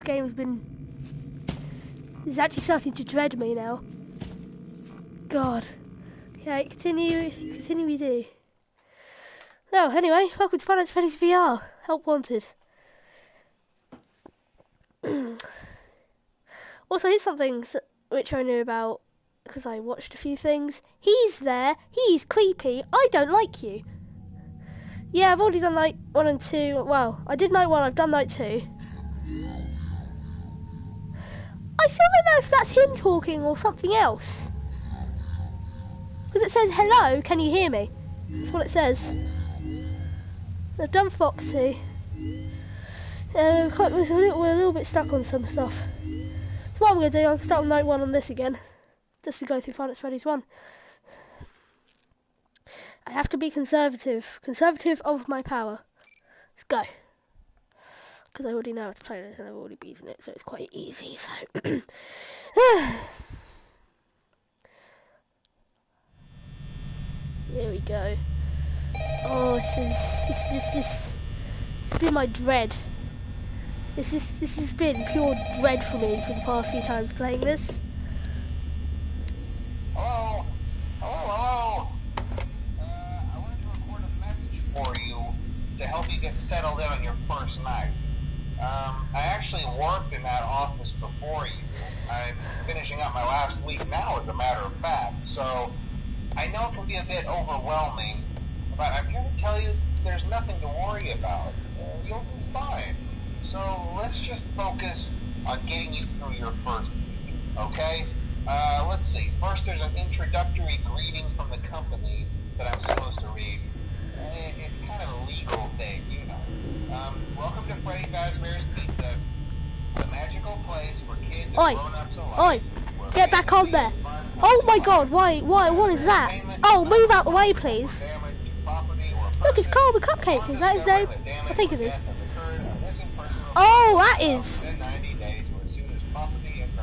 game has been... It's actually starting to dread me now. God. Okay, continue we do. Oh, anyway, welcome to Finance Freddy's VR. Help wanted. Also, here's something which I knew about because I watched a few things. He's there. He's creepy. I don't like you. Yeah, I've already done night 1 and 2. Well, I did night 1. I've done night 2. I still don't know if that's him talking or something else. Because it says, hello, can you hear me? That's what it says. I've done Foxy. We're a little bit stuck on some stuff. So what I'm going to do, I'm going to start on night 1 on this again. Just to go through Finance Freddy's 1. I have to be conservative. Conservative of my power. Let's go. Because I already know how to play this and I've already beaten it, so it's quite easy. So here we go. Oh, this has been my dread. This has been pure dread for me for the past few times playing this. Hello? Hello? I wanted to record a message for you to help you get settled in on your first night. I actually worked in that office before you. I'm finishing up my last week now, as a matter of fact, so I know it can be a bit overwhelming, but I'm here to tell you there's nothing to worry about. You'll be fine. So let's just focus on getting you through your first week, okay? Let's see. First, there's an introductory greeting from the company that I'm supposed to read. It's kind of a legal thing, you know. Welcome to Freddy Fazbear's Pizza, the magical place for kids and grown-ups alike. Oi! Get back on there! Oh my god, why, what is that? Oh, move out the way, please. Look, it's Carl the Cupcake, is that his name? I think it is. Oh, that is!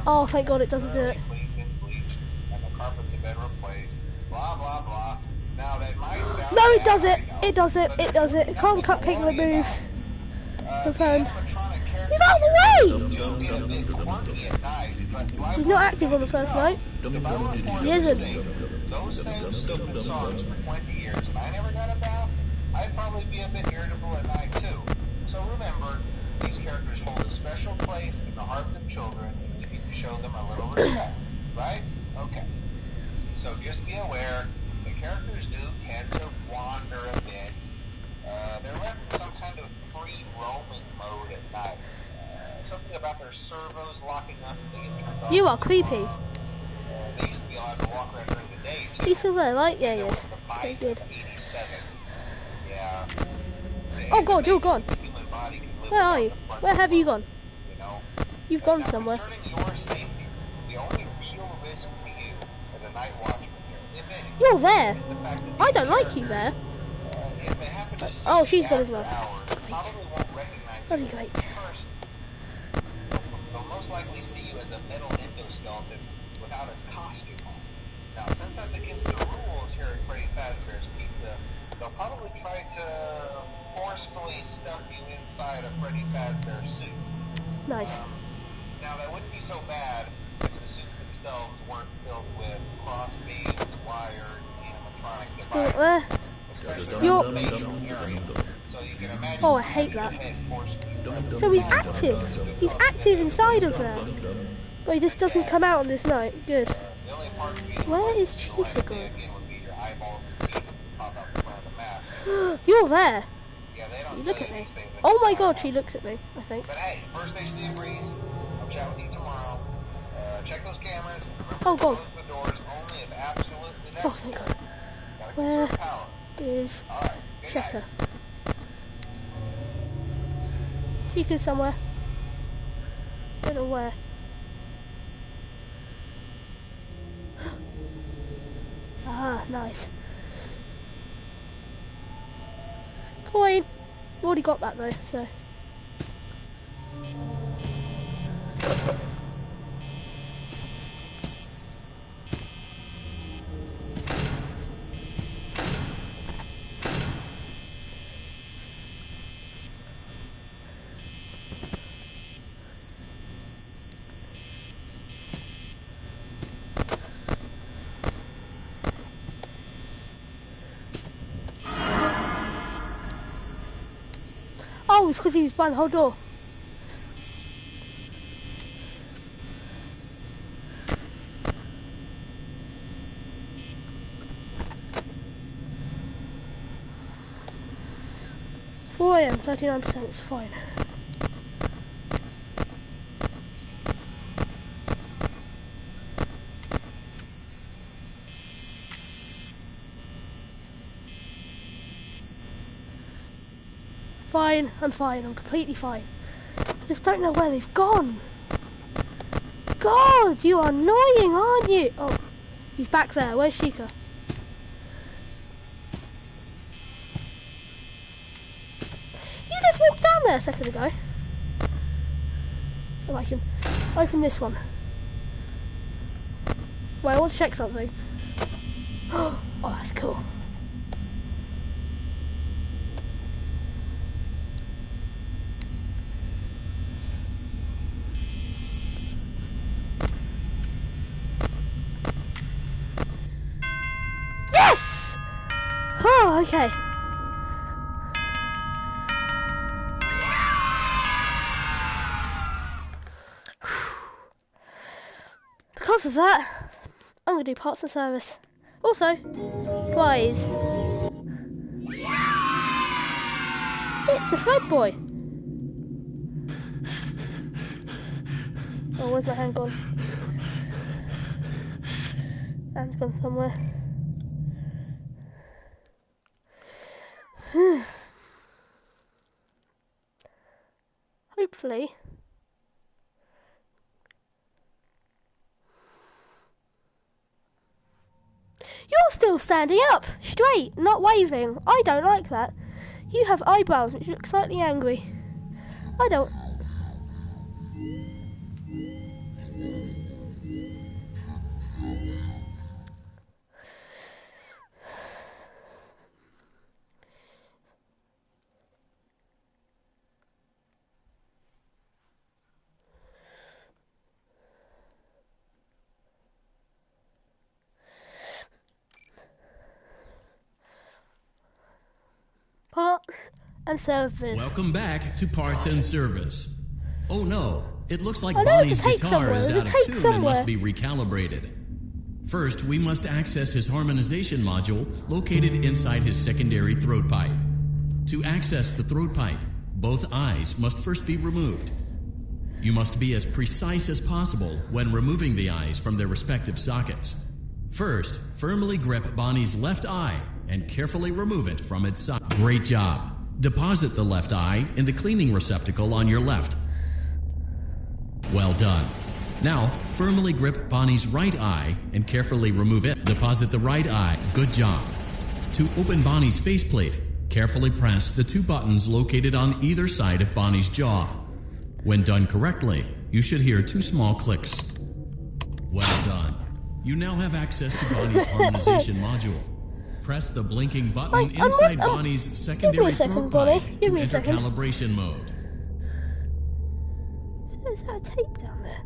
Oh, thank god it doesn't do it. No, it does it! It does it! It does it! Carl the Cupcake removes. Confirmed. Move out of the way! He's not active on the first night. He isn't. Those same stupid songs for 20 years, and I never got a bath, I'd probably be a bit irritable at night too. So remember, these characters hold a special place in the hearts of children, and we need to show them a little respect, right? Okay. So just be aware, the characters do tend to wander a bit. They're left in some kind of free roaming mode at night. Something about their servos locking up and they get turned off. You are creepy. They used to be allowed to walk around during the day too. He's still there, right? Yeah, he is. Okay, good. Yeah. Oh god, you're gone. Where are you? Where have you gone? You've gone somewhere. You're there. I don't like you there. Oh, she's gone as well. Great. Bloody great. They'll most likely see you as a metal endoskeleton without its costume on. Now, since that's against the rules here at Freddy Fazbear's Pizza, they'll probably try to forcefully stuff you inside a Freddy Fazbear suit. Nice. Now, that wouldn't be so bad if the suits themselves weren't filled with cross-beams, wired, animatronic devices. Still there? You're... So you can imagine. Oh, I hate that. So he's active. He's active inside of there. But he just doesn't come out on this night. Good. Where is Chica gone? You're there. You look at me. Oh my god, she looks at me, I think. But hey, first station in Breeze. I'll chat with you tomorrow. Check those cameras. Oh god. Close the doors only if absolutely necessary. Oh thank god. Where is Checker? Chica's somewhere. Don't know where. Ah, nice. Coin! I've already got that though, so. it's because he was behind the whole door. I am 39%, it's fine. Fine, I'm fine, I'm completely fine. I just don't know where they've gone. God, you are annoying, aren't you? Oh, he's back there, where's Sheikah? Walked down there a second ago. So I can open this one. Wait, I want to check something. Oh, that's cool. Yes! Oh, okay. Because of that, I'm going to do parts and service. Also, flies. It's a Fred boy. Oh, where's my hand gone? Hand's gone somewhere. Hopefully. You're still standing up, straight, not waving. I don't like that. You have eyebrows which look slightly angry. I don't. Parts and service. Welcome back to Parts and Service. Oh no, it looks like Bonnie's guitar is out of tune and must be recalibrated. First, we must access his harmonization module located inside his secondary throat pipe. To access the throat pipe, both eyes must first be removed. You must be as precise as possible when removing the eyes from their respective sockets. First, firmly grip Bonnie's left eye and carefully remove it from its socket. Great job. Deposit the left eye in the cleaning receptacle on your left. Well done. Now, firmly grip Bonnie's right eye and carefully remove it. Deposit the right eye. Good job. To open Bonnie's faceplate, carefully press the two buttons located on either side of Bonnie's jaw. When done correctly, you should hear two small clicks. Well done. You now have access to Bonnie's harmonization module. Press the blinking button inside Bonnie's secondary throat pipe to enter calibration mode. Is that a tape down there?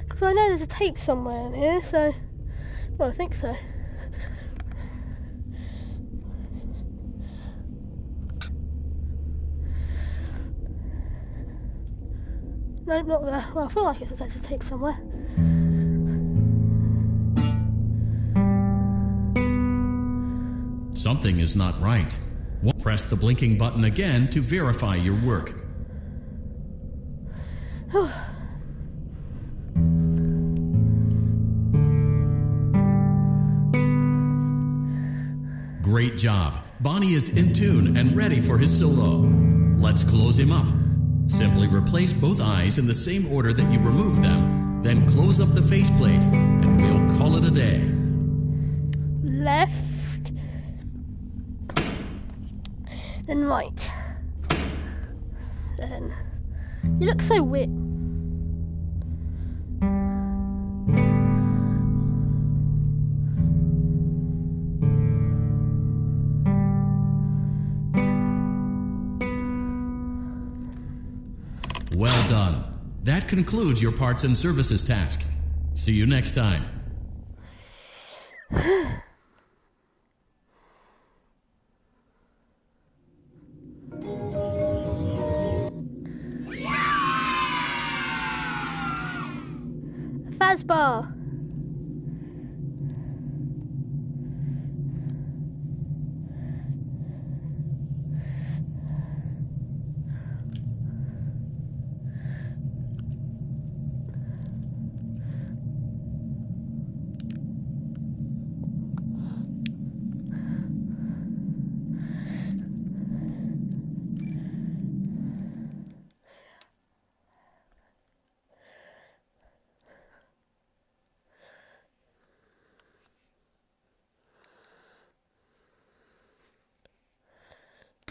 Because I know there's a tape somewhere in here, so... Well, I think so. No, not there. Well, I feel like there's a tape somewhere. Something is not right. Press the blinking button again to verify your work. Great job. Bonnie is in tune and ready for his solo. Let's close him up. Simply replace both eyes in the same order that you removed them, then close up the faceplate, and we'll call it a day. Left, then right, then... You look so weird. Well done. That concludes your parts and services task. See you next time. Fazbar.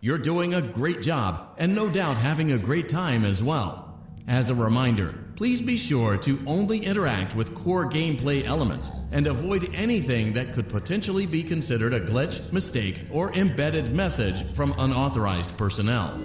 You're doing a great job, and no doubt having a great time as well. As a reminder, please be sure to only interact with core gameplay elements and avoid anything that could potentially be considered a glitch, mistake, or embedded message from unauthorized personnel.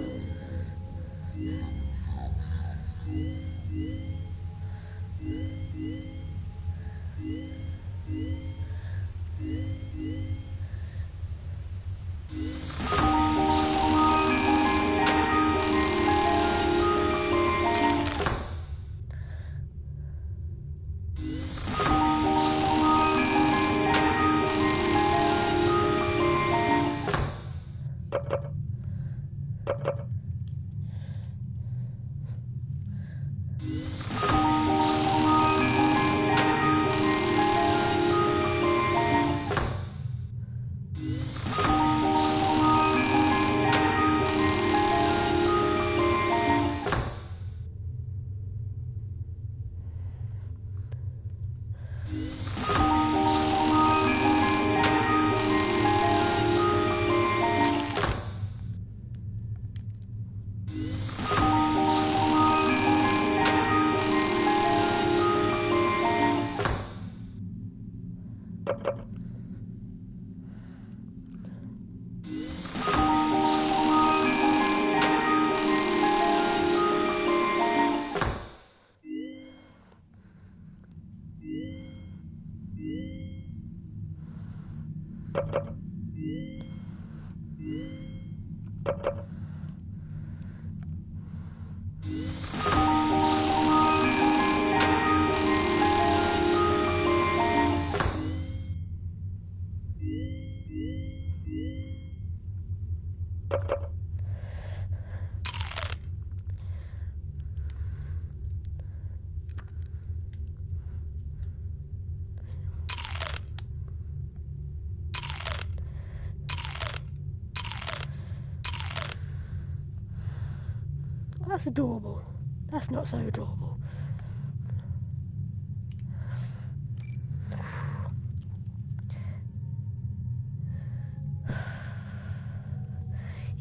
That's adorable. That's not so adorable.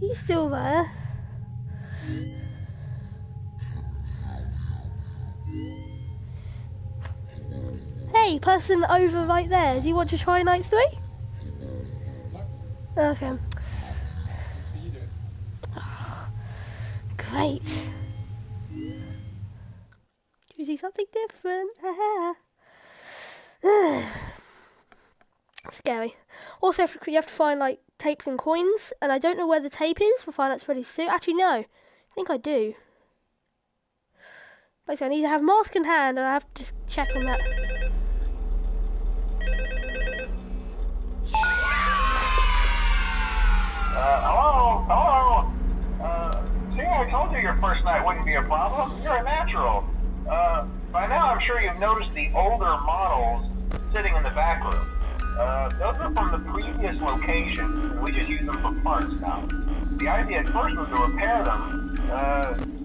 He's still there. Hey, person over right there. Do you want to try night 3? Okay. Oh, great. Can you see something different? Scary. Also, you have to find like tapes and coins, and I don't know where the tape is. We'll find out pretty soon. Actually, no. I think I do. Basically, I need to have mask in hand, and I have to just check on that. Hello? See, I told you your first night wouldn't be a problem. You're a natural. By now, I'm sure you've noticed the older models sitting in the back room. Those are from the previous location. We just use them for parts now. The idea at first was to repair them.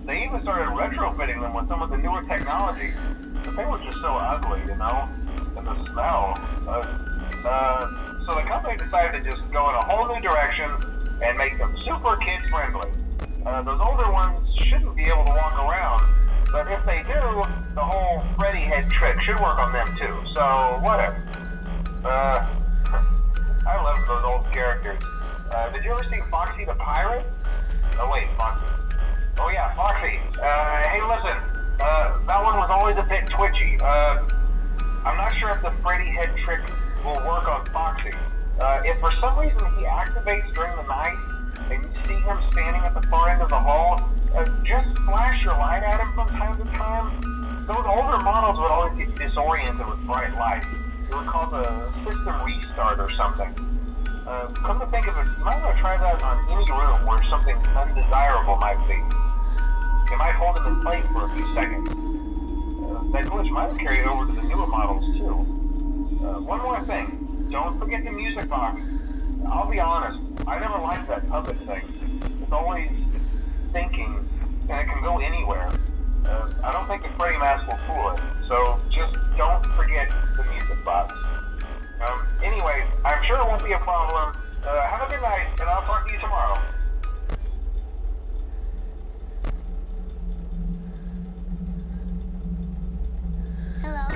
They even started retrofitting them with some of the newer technology. The thing was just so ugly, you know? And the smell. So the company decided to just go in a whole new direction and make them super kid-friendly. Those older ones shouldn't be able to walk around, but if they do, the whole Freddy head trick should work on them too, so whatever. I love those old characters. Did you ever see Foxy the Pirate? Oh wait, Foxy. Oh yeah, Foxy. Hey listen, that one was always a bit twitchy. I'm not sure if the Freddy head trick will work on Foxy. If for some reason he activates during the night, and you see him standing at the far end of the hall, just flash your light at him from time to time. Those older models would always get disoriented with bright light. It would cause a system restart or something. Come to think of it, you might want to try that on any room where something undesirable might be. You might hold him in place for a few seconds. That glitch might have carried over to the newer models too. One more thing, don't forget the music box. I'll be honest, I never liked that puppet thing. It's always thinking, and it can go anywhere. I don't think the Freddy mask will fool it, so just don't forget the music box. Anyway, I'm sure it won't be a problem. Have a good night, and I'll talk to you tomorrow. Hello.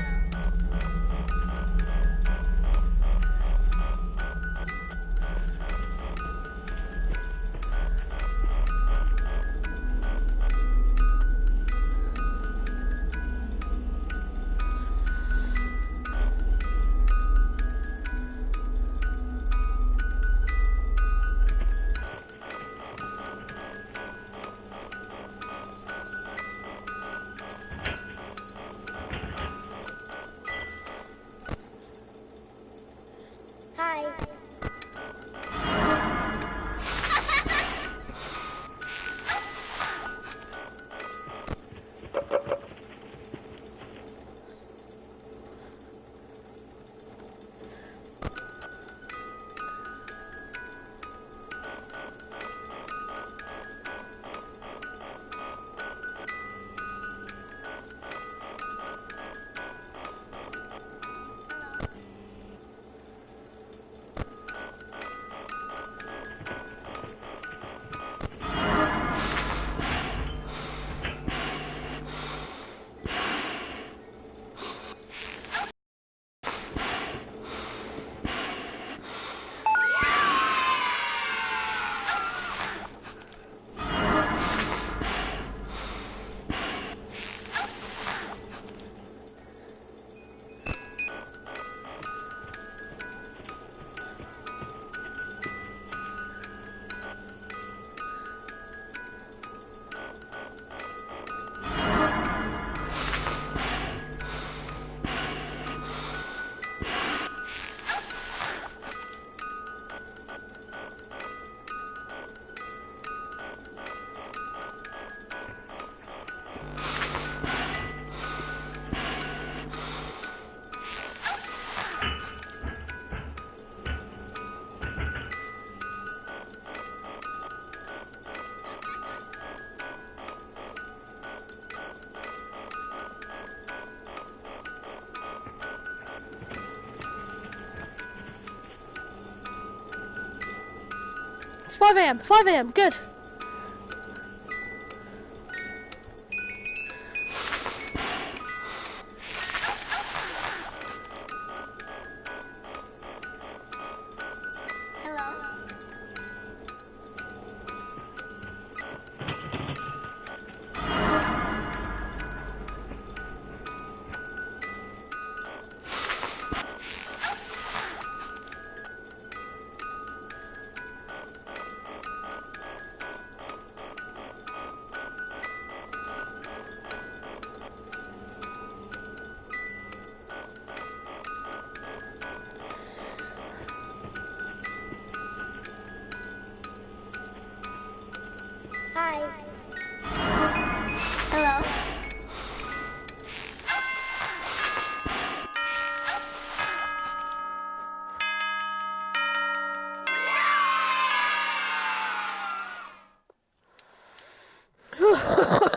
It's 5 a.m. 5 a.m. Good.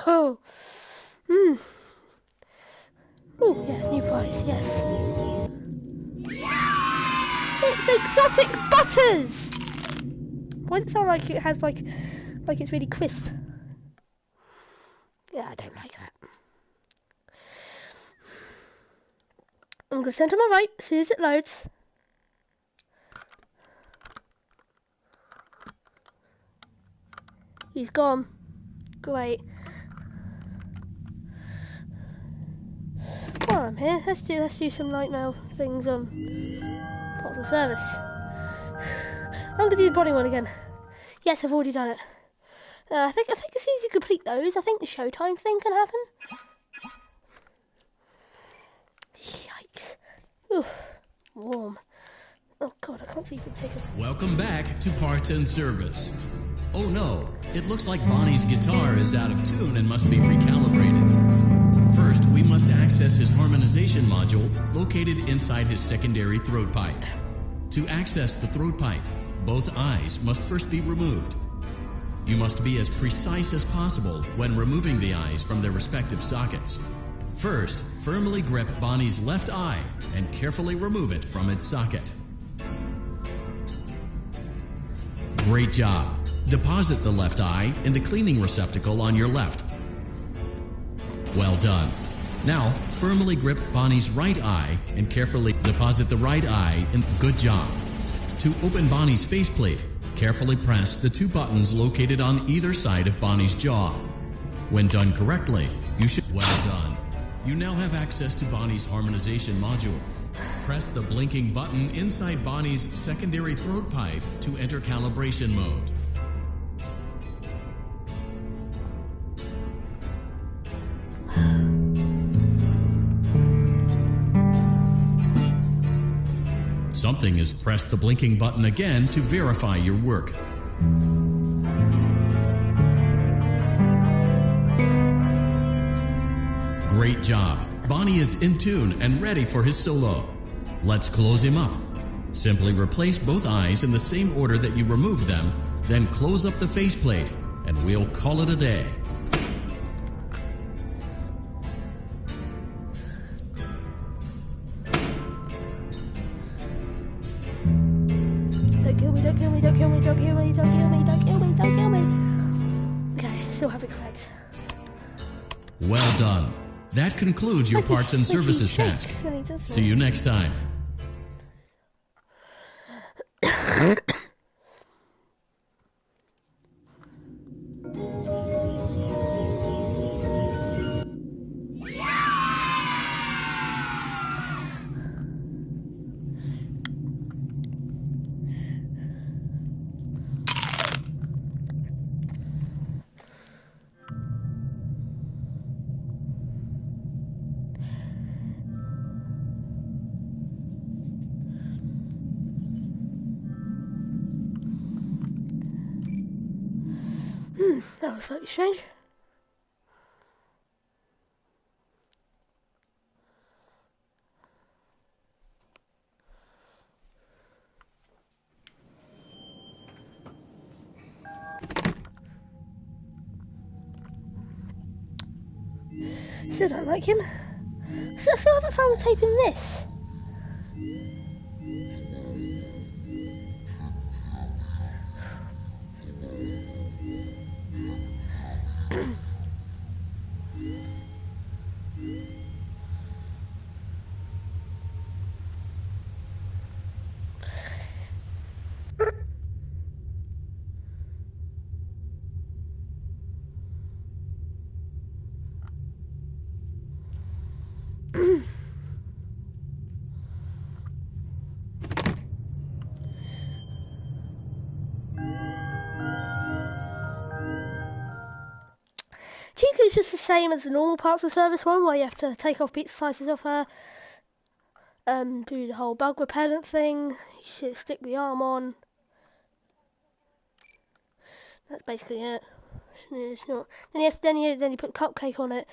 Oh, oh, yes, new prize, yes. It's exotic butters! Why does it sound like it has like it's really crisp? Yeah, I don't like that. I'm gonna turn to my right as soon as it loads. He's gone. Great. While I'm here, let's do some night mail things on. Parts of service. I'm going to do the body one again. Yes, I've already done it. I think as soon as you complete those, I think the showtime thing can happen. Yikes. Ooh, warm. Oh god, I can't even take it. Welcome back to Parts and Service. Oh no, it looks like Bonnie's guitar is out of tune and must be recalibrated. First, we must access his harmonization module located inside his secondary throat pipe. To access the throat pipe, both eyes must first be removed. You must be as precise as possible when removing the eyes from their respective sockets. First, firmly grip Bonnie's left eye and carefully remove it from its socket. Great job. Deposit the left eye in the cleaning receptacle on your left. Well done. Now, firmly grip Bonnie's right eye and carefully deposit the right eye in. Good job. To open Bonnie's faceplate, carefully press the 2 buttons located on either side of Bonnie's jaw. When done correctly, you should. Well done. You now have access to Bonnie's harmonization module. Press the blinking button inside Bonnie's secondary throat pipe to enter calibration mode. Something is. Press the blinking button again to verify your work. Great job. Bonnie is in tune and ready for his solo. Let's close him up. Simply replace both eyes in the same order that you removed them, then close up the faceplate, and we'll call it a day. Don't kill me, don't kill me, don't kill me, don't kill me, don't kill me, don't kill me, don't kill me. Okay, still have it correct. Well done. That concludes your parts and services task. See you next time. That was slightly strange. Still don't like him. So I still haven't found the tape in this. Chico's just the same as the normal parts of service one, where you have to take off pieces of her, do the whole bug repellent thing, you should stick the arm on. That's basically it. It's not. Then you put cupcake on it,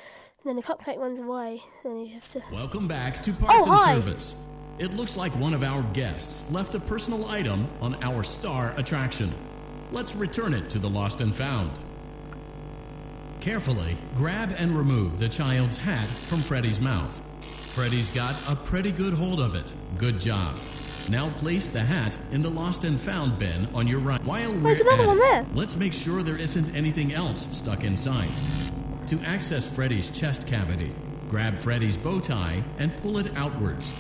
and then the cupcake runs away. Then you have to. Welcome back to Parts and Service. It looks like one of our guests left a personal item on our star attraction. Let's return it to the Lost and Found. Carefully grab and remove the child's hat from Freddy's mouth. Freddy's got a pretty good hold of it. Good job. Now place the hat in the Lost and Found bin on your right. While we're at it, let's make sure there isn't anything else stuck inside. To access Freddy's chest cavity, grab Freddy's bow tie and pull it outwards.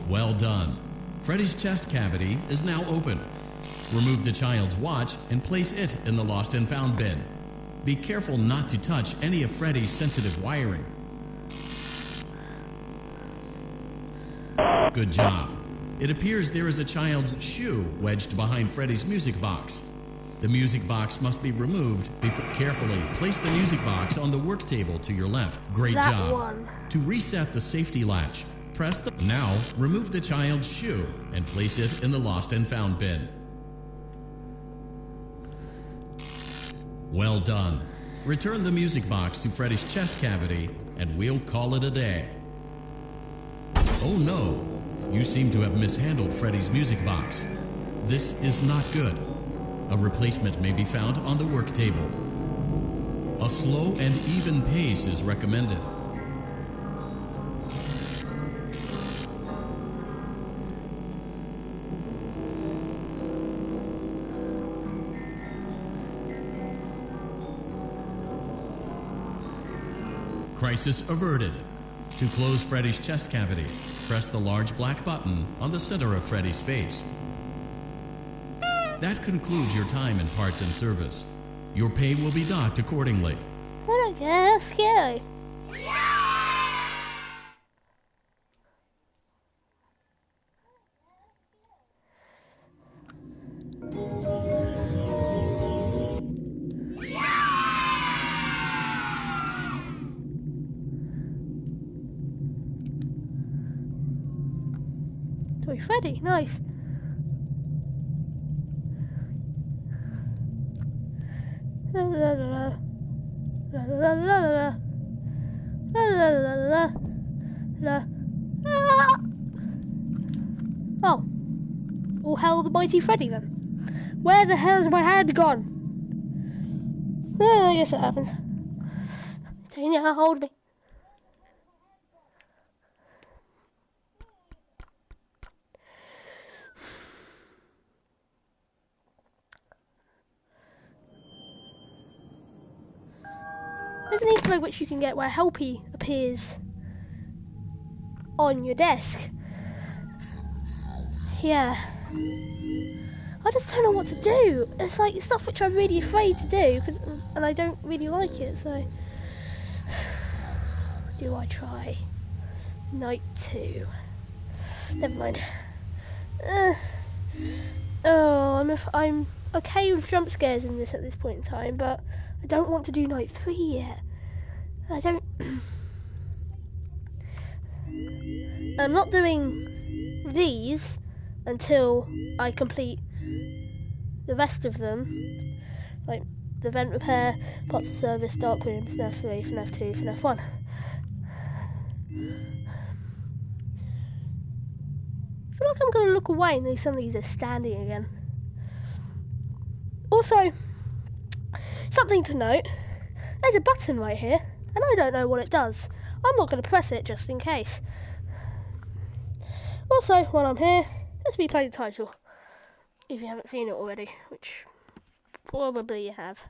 Well done. Freddy's chest cavity is now open. Remove the child's watch and place it in the Lost and Found bin. Be careful not to touch any of Freddy's sensitive wiring. Good job. It appears there is a child's shoe wedged behind Freddy's music box. The music box must be removed before carefully place the music box on the work table to your left. Great job. One. To reset the safety latch, press the... Now, remove the child's shoe and place it in the lost and found bin. Well done. Return the music box to Freddy's chest cavity and we'll call it a day. Oh no, you seem to have mishandled Freddy's music box. This is not good. A replacement may be found on the work table. A slow and even pace is recommended. Crisis averted. To close Freddy's chest cavity, press the large black button on the center of Freddy's face. That concludes your time in parts and service. Your pay will be docked accordingly. I don't care, that's scary. Toy Freddy, nice. La la la la la la la la la la. Oh, all hail the mighty Freddy then. Where the hell is my hand gone? I guess it happens. Tina, hold me. There's an Easter egg which you can get where Helpy appears on your desk. Yeah. I just don't know what to do. It's like stuff which I'm really afraid to do, and I don't really like it, so... Do I try? Night 2. Never mind. I'm okay with jump scares in this at this point in time, but I don't want to do night 3 yet. I'm not doing these until I complete the rest of them, like the vent repair, parts of service, dark rooms, Fnaf 3, Fnaf 2, Fnaf 1. I feel like I'm going to look away and then some of these are standing again. Also, something to note, there's a button right here, and I don't know what it does. I'm not going to press it just in case. Also, while I'm here, let's replay the title, if you haven't seen it already, which probably you have.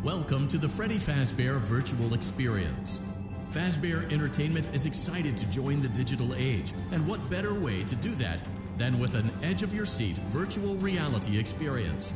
Welcome to the Freddy Fazbear Virtual Experience. Fazbear Entertainment is excited to join the digital age, and what better way to do that than with an edge-of-your-seat virtual reality experience.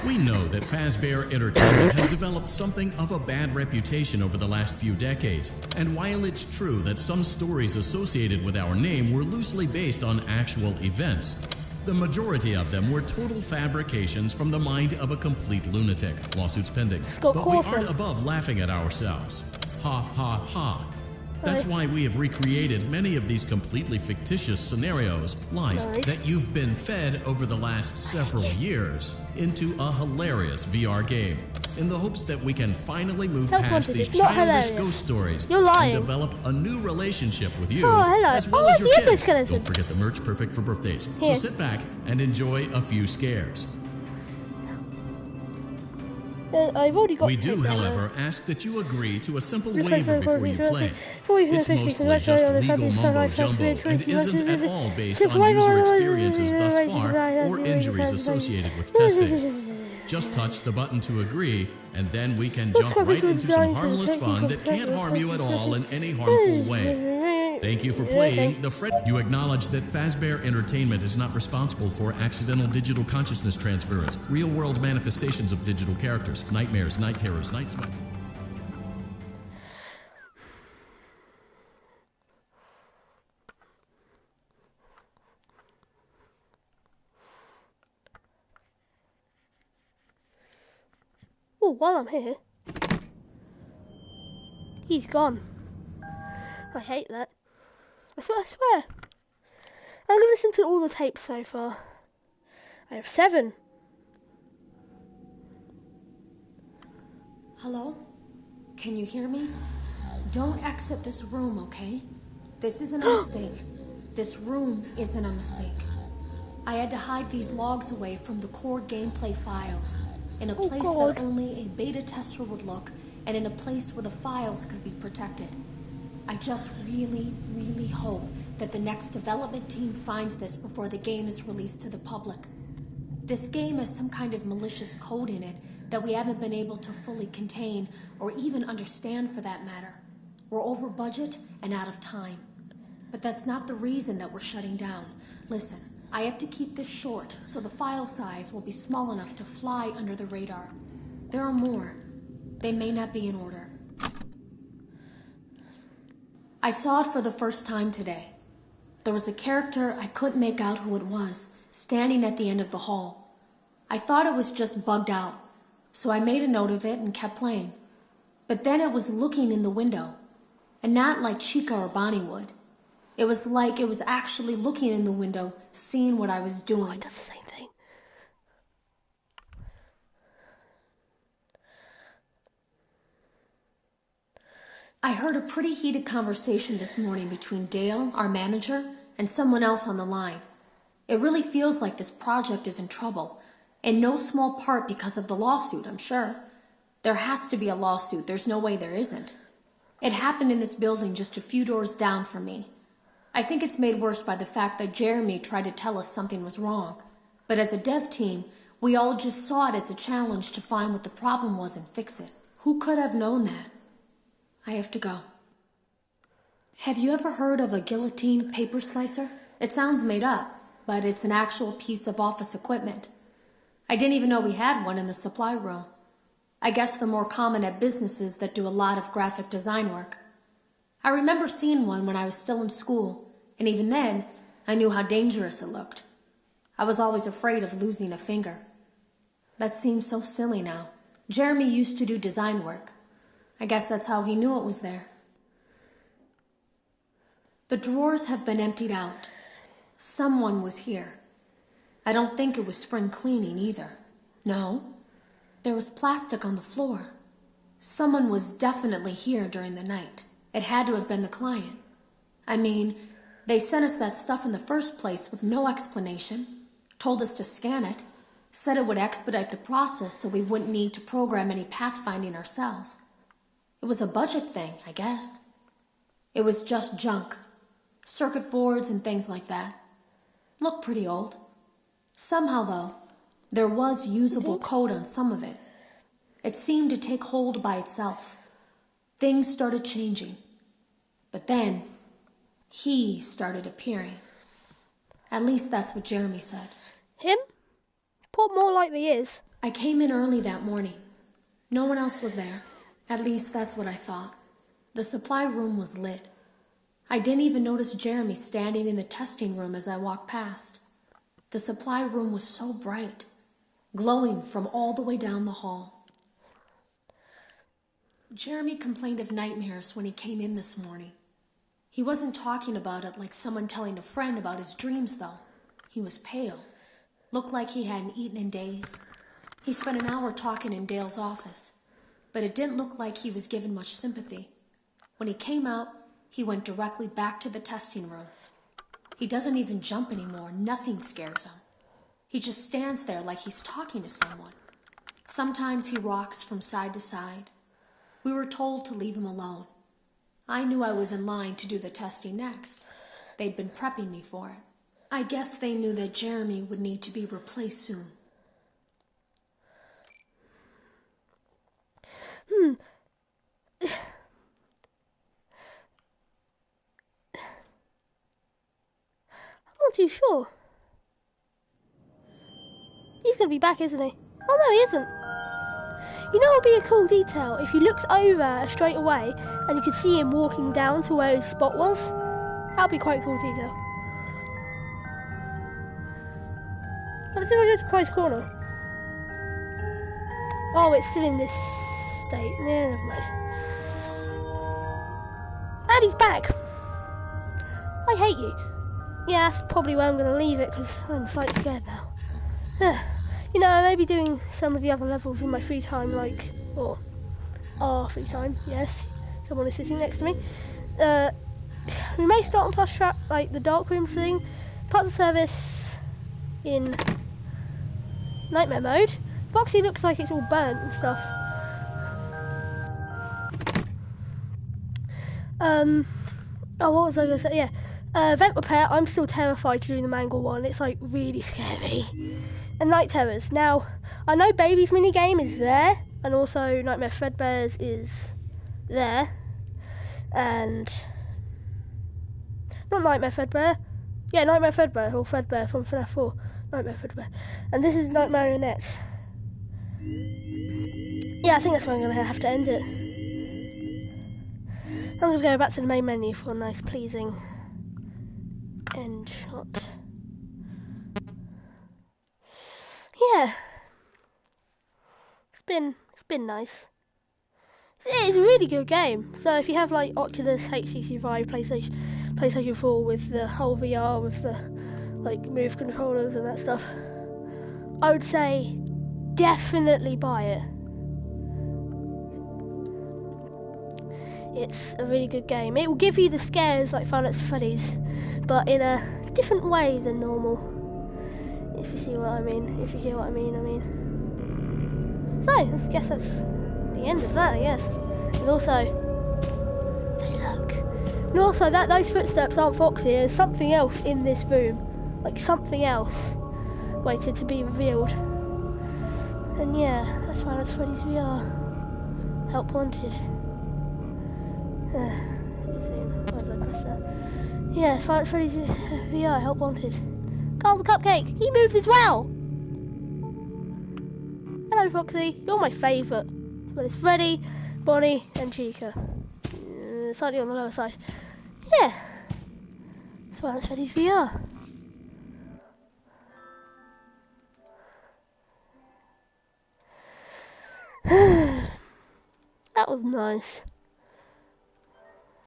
We know that Fazbear Entertainment has developed something of a bad reputation over the last few decades, and while it's true that some stories associated with our name were loosely based on actual events, the majority of them were total fabrications from the mind of a complete lunatic. Lawsuits pending. But we aren't above laughing at ourselves. Ha ha ha. That's why we have recreated many of these completely fictitious scenarios, lies, that you've been fed over the last several years into a hilarious VR game, in the hopes that we can finally move past these childish ghost stories and develop a new relationship with you, as well as your kids. Don't forget the merch, perfect for birthdays. So sit back and enjoy a few scares. I've already got. We do, however, ask that you agree to a simple waiver before you play. It's mostly just legal mumbo-jumbo and isn't at all based on user experiences thus far or injuries associated with testing. Just touch the button to agree, and then we can jump right into some harmless fun that can't harm you at all in any harmful way. Thank you for playing the Fred. You acknowledge that Fazbear Entertainment is not responsible for accidental digital consciousness transference, real-world manifestations of digital characters, nightmares, night terrors, night sweats. Oh, while I'm here, he's gone. I hate that. I swear. I'm going to listen to all the tapes so far. I have 7. Hello? Can you hear me? Don't exit this room, okay? This isn't a mistake. This room isn't a mistake. I had to hide these logs away from the core gameplay files in a place that only a beta tester would look, and in a place where the files could be protected. I just really, really hope that the next development team finds this before the game is released to the public. This game has some kind of malicious code in it that we haven't been able to fully contain or even understand, for that matter. We're over budget and out of time. But that's not the reason that we're shutting down. Listen, I have to keep this short so the file size will be small enough to fly under the radar. There are more. They may not be in order. I saw it for the first time today. There was a character I couldn't make out who it was, standing at the end of the hall. I thought it was just bugged out, so I made a note of it and kept playing. But then it was looking in the window, and not like Chica or Bonnie would. It was like it was actually looking in the window, seeing what I was doing. Oh, it does the same thing. I heard a pretty heated conversation this morning between Dale, our manager, and someone else on the line. It really feels like this project is in trouble, in no small part because of the lawsuit, I'm sure. There has to be a lawsuit. There's no way there isn't. It happened in this building just a few doors down from me. I think it's made worse by the fact that Jeremy tried to tell us something was wrong. But as a dev team, we all just saw it as a challenge to find what the problem was and fix it. Who could have known that? I have to go. Have you ever heard of a guillotine paper slicer? It sounds made up, but it's an actual piece of office equipment. I didn't even know we had one in the supply room. I guess they're more common at businesses that do a lot of graphic design work. I remember seeing one when I was still in school, and even then, I knew how dangerous it looked. I was always afraid of losing a finger. That seems so silly now. Jeremy used to do design work. I guess that's how he knew it was there. The drawers have been emptied out. Someone was here. I don't think it was spring cleaning either. No, there was plastic on the floor. Someone was definitely here during the night. It had to have been the client. I mean, they sent us that stuff in the first place with no explanation, told us to scan it, said it would expedite the process so we wouldn't need to program any pathfinding ourselves. It was a budget thing, I guess. It was just junk. Circuit boards and things like that. Looked pretty old. Somehow, though, there was usable code on some of it. It seemed to take hold by itself. Things started changing. But then, he started appearing. At least that's what Jeremy said. Him? What more likely is? I came in early that morning. No one else was there. At least that's what I thought. The supply room was lit. I didn't even notice Jeremy standing in the testing room as I walked past. The supply room was so bright, glowing from all the way down the hall. Jeremy complained of nightmares when he came in this morning. He wasn't talking about it like someone telling a friend about his dreams, though. He was pale. Looked like he hadn't eaten in days. He spent an hour talking in Dale's office, but it didn't look like he was given much sympathy. When he came out, he went directly back to the testing room. He doesn't even jump anymore. Nothing scares him. He just stands there like he's talking to someone. Sometimes he rocks from side to side. We were told to leave him alone. I knew I was in line to do the testing next. They'd been prepping me for it. I guess they knew that Jeremy would need to be replaced soon. too sure. He's going to be back, isn't he? Oh no, he isn't. You know what would be a cool detail? If you looked over straight away and you could see him walking down to where his spot was. That would be quite a cool detail. Let's see if I go to Price Corner. Oh, it's still in this state. Yeah, never mind. And he's back. I hate you. Yeah, that's probably where I'm going to leave it because I'm slightly scared now. You know, I may be doing some of the other levels in my free time, like, or our free time, yes. Someone is sitting next to me. We may start on Plus Trap, like the Dark Room thing, parts of service in Nightmare mode. Foxy looks like it's all burnt and stuff. Oh, what was I going to say? Yeah. Vent Repair, I'm still terrified to do the Mangle one. It's like really scary. And Night Terrors. Now, I know Baby's minigame is there, and also Nightmare Fredbear's is there. And not Nightmare Fredbear. Yeah, Nightmare Fredbear, or Fredbear from Fnaf 4. Nightmare Fredbear. And this is Night Marionette. Yeah, I think that's where I'm going to have to end it. I'm going to go back to the main menu for a nice, pleasing end shot. Yeah, it's been nice. It's a really good game. So if you have like Oculus, HTC Vive, PlayStation 4 with the whole VR with the like Move controllers and that stuff, I would say definitely buy it. It's a really good game. It will give you the scares like Five Nights at Freddy's, but in a different way than normal. If you see what I mean. If you hear what I mean. So, I guess that's the end of that, I guess. And also, say look. And also, those footsteps aren't Foxy. There's something else in this room. Like something else waited to be revealed. And yeah, that's why that's Freddy's VR. Help wanted. Why did I press that? Yeah, Final Freddy's VR, help wanted. Carl the Cupcake, he moves as well! Hello Foxy, you're my favourite. Well, it's Freddy, Bonnie and Chica. Slightly on the lower side. Yeah. That's Final Freddy's VR. That was nice.